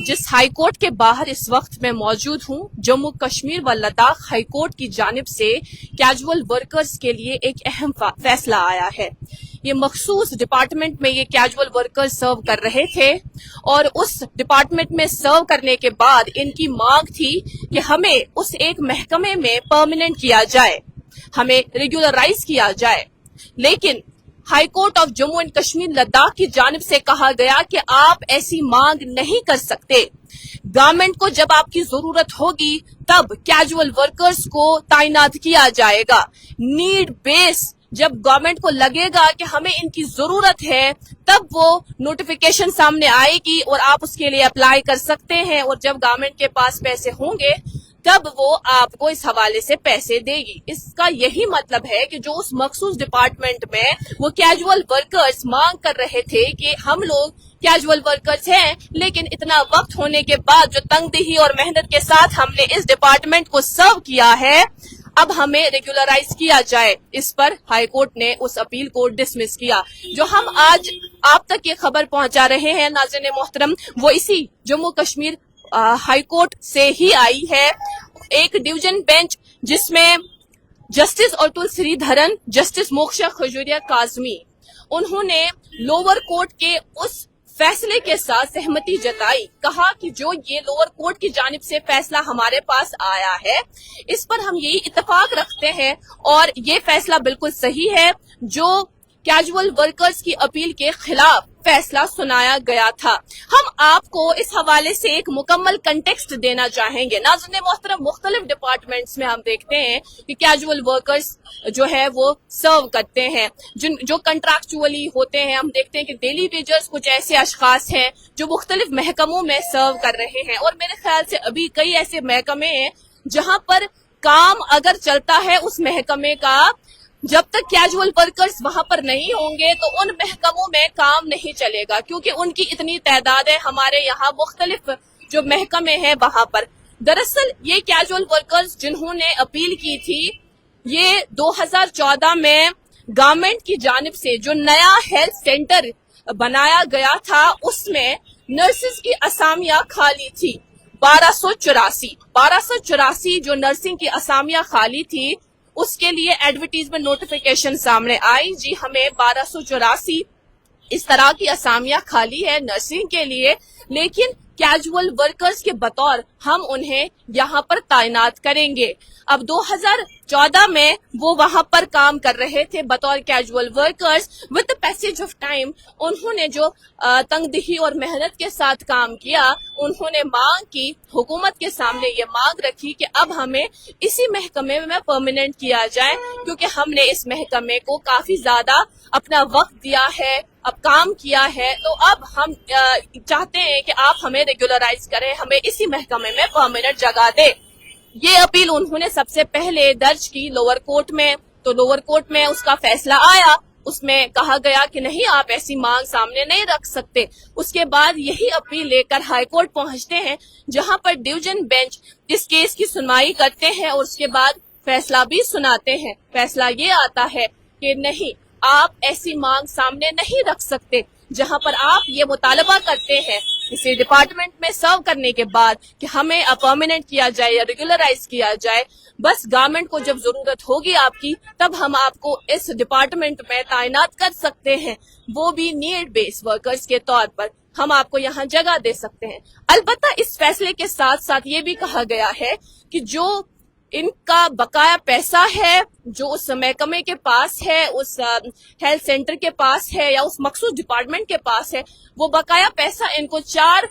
जिस high court के बाहर इस वक्त मैं मौजूद हूं, जम्मू कश्मीर व लद्दाख हाई कोर्ट की जानिब से कैजुअल वर्कर्स के लिए एक अहम फैसला आया है। ये मखसूस डिपार्टमेंट में ये कैजुअल वर्कर्स सर्व कर रहे थे और उस डिपार्टमेंट में सर्व करने के बाद इनकी मांग थी कि हमें उस एक महकमे में परमानेंट किया जाए, हमें रेगुलराइज किया जाए। लेकिन high court of Jammu and Kashmir Ladakh की जानिब से कहा गया कि आप ऐसी मांग नहीं कर सकते। गवर्नमेंट को जब आपकी जरूरत होगी तब कैजुअल वर्कर्स को तैनात किया जाएगा। नीड बेस जब गवर्नमेंट को लगेगा कि हमें इनकी जरूरत है तब वो नोटिफिकेशन सामने आएगी और आप उसके लिए अप्लाई कर सकते हैं, और जब गवर्नमेंट के पास पैसे होंगे तब वो आपको इस हवाले से पैसे देगी। इसका यही मतलब है कि जो उस मखसूस डिपार्टमेंट में वो कैजुअल वर्कर्स मांग कर रहे थे कि हम लोग कैजुअल वर्कर्स हैं, लेकिन इतना वक्त होने के बाद जो तंगदही और मेहनत के साथ हमने इस डिपार्टमेंट को सर्व किया है, अब हमें रेगुलराइज किया जाए। इस पर हाई कोर्ट ने उस अपील को डिसमिस किया। जो हम आज आप तक ये खबर पहुंचा रहे हैं नाज़रीन मोहतरम, वो इसी जम्मू कश्मीर हाई कोर्ट से ही आई है। एक डिवीजन बेंच जिसमें जस्टिस अतुल श्रीधरन, जस्टिस मोक्षा खजूरिया काजमी, उन्होंने लोअर कोर्ट के उस फैसले के साथ सहमति जताई। कहा कि जो ये लोअर कोर्ट की जानिब से फैसला हमारे पास आया है, इस पर हम यही इत्तेफाक रखते हैं और ये फैसला बिल्कुल सही है। जो कैजुअल वर्कर्स की अपील के खिलाफ फैसला सुनाया गया था, हम आपको इस हवाले से एक मुकम्मल कंटेक्स्ट देना चाहेंगे। नाज़रीन मोहतरम, मुख्तलिफ डिपार्टमेंट्स में हम देखते हैं कि कैजुअल वर्कर्स जो है वो सर्व करते हैं, जो कंट्रैक्चुअली होते हैं। हम देखते हैं कि डेली वेजर्स कुछ ऐसे अशखास हैं जो मुख्तलिफ महकमों में सर्व कर रहे हैं, और मेरे ख्याल से अभी कई ऐसे महकमे हैं जहां पर काम अगर चलता है उस महकमे का, जब तक कैजुअल वर्कर्स वहां पर नहीं होंगे तो उन महकमों में काम नहीं चलेगा, क्योंकि उनकी इतनी तादाद है। हमारे यहाँ मुख्तलिफ जो महकमे हैं वहां पर दरअसल ये कैजुअल वर्कर्स जिन्होंने अपील की थी, ये 2014 में गवर्नमेंट की जानिब से जो नया हेल्थ सेंटर बनाया गया था उसमें नर्सेज की असामियां खाली थी। 1284 जो नर्सिंग की असामियां खाली थी, उसके लिए एडवर्टीजमेंट नोटिफिकेशन सामने आई। जी, हमें 1284 इस तरह की असामियां खाली है नर्सिंग के लिए, लेकिन कैजुअल वर्कर्स के बतौर हम उन्हें यहाँ पर तैनात करेंगे। अब 2014 में वो वहां पर काम कर रहे थे बतौर casual workers. With the passage of time उन्होंने जो तंगदही और मेहनत के साथ काम किया, उन्होंने मांग की, हुकूमत के सामने ये मांग रखी कि अब हमें इसी महकमे में परमानेंट किया जाए, क्योंकि हमने इस महकमे को काफी ज्यादा अपना वक्त दिया है, अब काम किया है, तो अब हम चाहते हैं कि आप हमें रेगुलराइज करें, हमें इसी महकमे में परमानेंट जगह दें। ये अपील उन्होंने सबसे पहले दर्ज की लोअर कोर्ट में, तो लोअर कोर्ट में उसका फैसला आया। उसमें कहा गया कि नहीं, आप ऐसी मांग सामने नहीं रख सकते। उसके बाद यही अपील लेकर हाई कोर्ट पहुंचते हैं, जहां पर डिवीजन बेंच इस केस की सुनवाई करते हैं और उसके बाद फैसला भी सुनाते हैं। फैसला ये आता है कि नहीं, आप ऐसी मांग सामने नहीं रख सकते, जहां पर आप ये मुतालबा करते हैं इसे डिपार्टमेंट में सर्व करने के बाद कि हमें परमानेंट किया जाए या रेगुलराइज किया जाए। बस गवर्नमेंट को जब जरूरत होगी आपकी, तब हम आपको इस डिपार्टमेंट में तैनात कर सकते हैं, वो भी नीड बेस्ड वर्कर्स के तौर पर हम आपको यहाँ जगह दे सकते हैं। अलबत्ता इस फैसले के साथ साथ ये भी कहा गया है कि जो इनका बकाया पैसा है, जो उस महकमे के पास है, उस हेल्थ सेंटर के पास है या उस मखसूस डिपार्टमेंट के पास है, वो बकाया पैसा इनको 4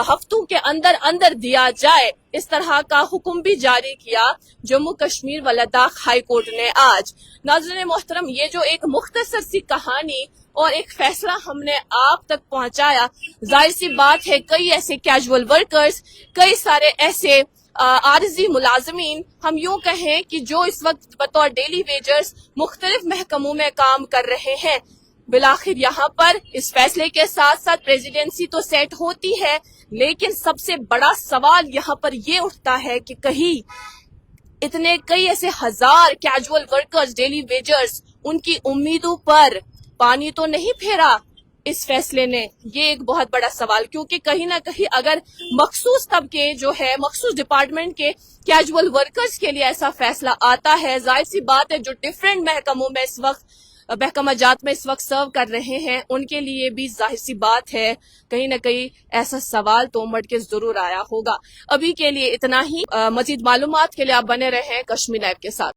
हफ्तों के अंदर अंदर दिया जाए। इस तरह का हुक्म भी जारी किया जम्मू कश्मीर व लद्दाख हाई कोर्ट ने आज। नाज़रीन मोहतरम, ये जो एक मुख्तसर सी कहानी और एक फैसला हमने आप तक पहुंचाया, जाहिर सी बात है कई ऐसे कैजुअल वर्कर्स, कई सारे ऐसे आरजी मुलाजमीन, हम यूं कहें कि जो इस वक्त बतौर डेली वेजर्स मुख्तलिफ महकमों में काम कर रहे हैं, बिलाखिर यहाँ पर इस फैसले के साथ साथ प्रेसिडेंसी तो सेट होती है, लेकिन सबसे बड़ा सवाल यहाँ पर ये उठता है कि कहीं इतने कई ऐसे हजार कैजुअल वर्कर्स, डेली वेजर्स, उनकी उम्मीदों पर पानी तो नहीं फेरा। اس فیصلے نے؟ یہ ایک بہت بڑا سوال، کیونکہ کہیں نہ کہیں اگر مخصوص طبقے جو ہے مخصوص ڈپارٹمنٹ کے کیجول ورکرز کے لیے ایسا فیصلہ آتا ہے، ظاہر سی بات ہے جو ڈیفرنٹ محکموں میں اس وقت محکمہ جات میں اس وقت سرو کر رہے ہیں ان کے لیے بھی ظاہر سی بات ہے کہیں نہ کہیں ایسا سوال تو مڑ کے ضرور آیا ہوگا۔ ابھی کے لیے اتنا ہی، مزید معلومات کے لیے آپ بنے رہیں کشمیر لائیو کے ساتھ۔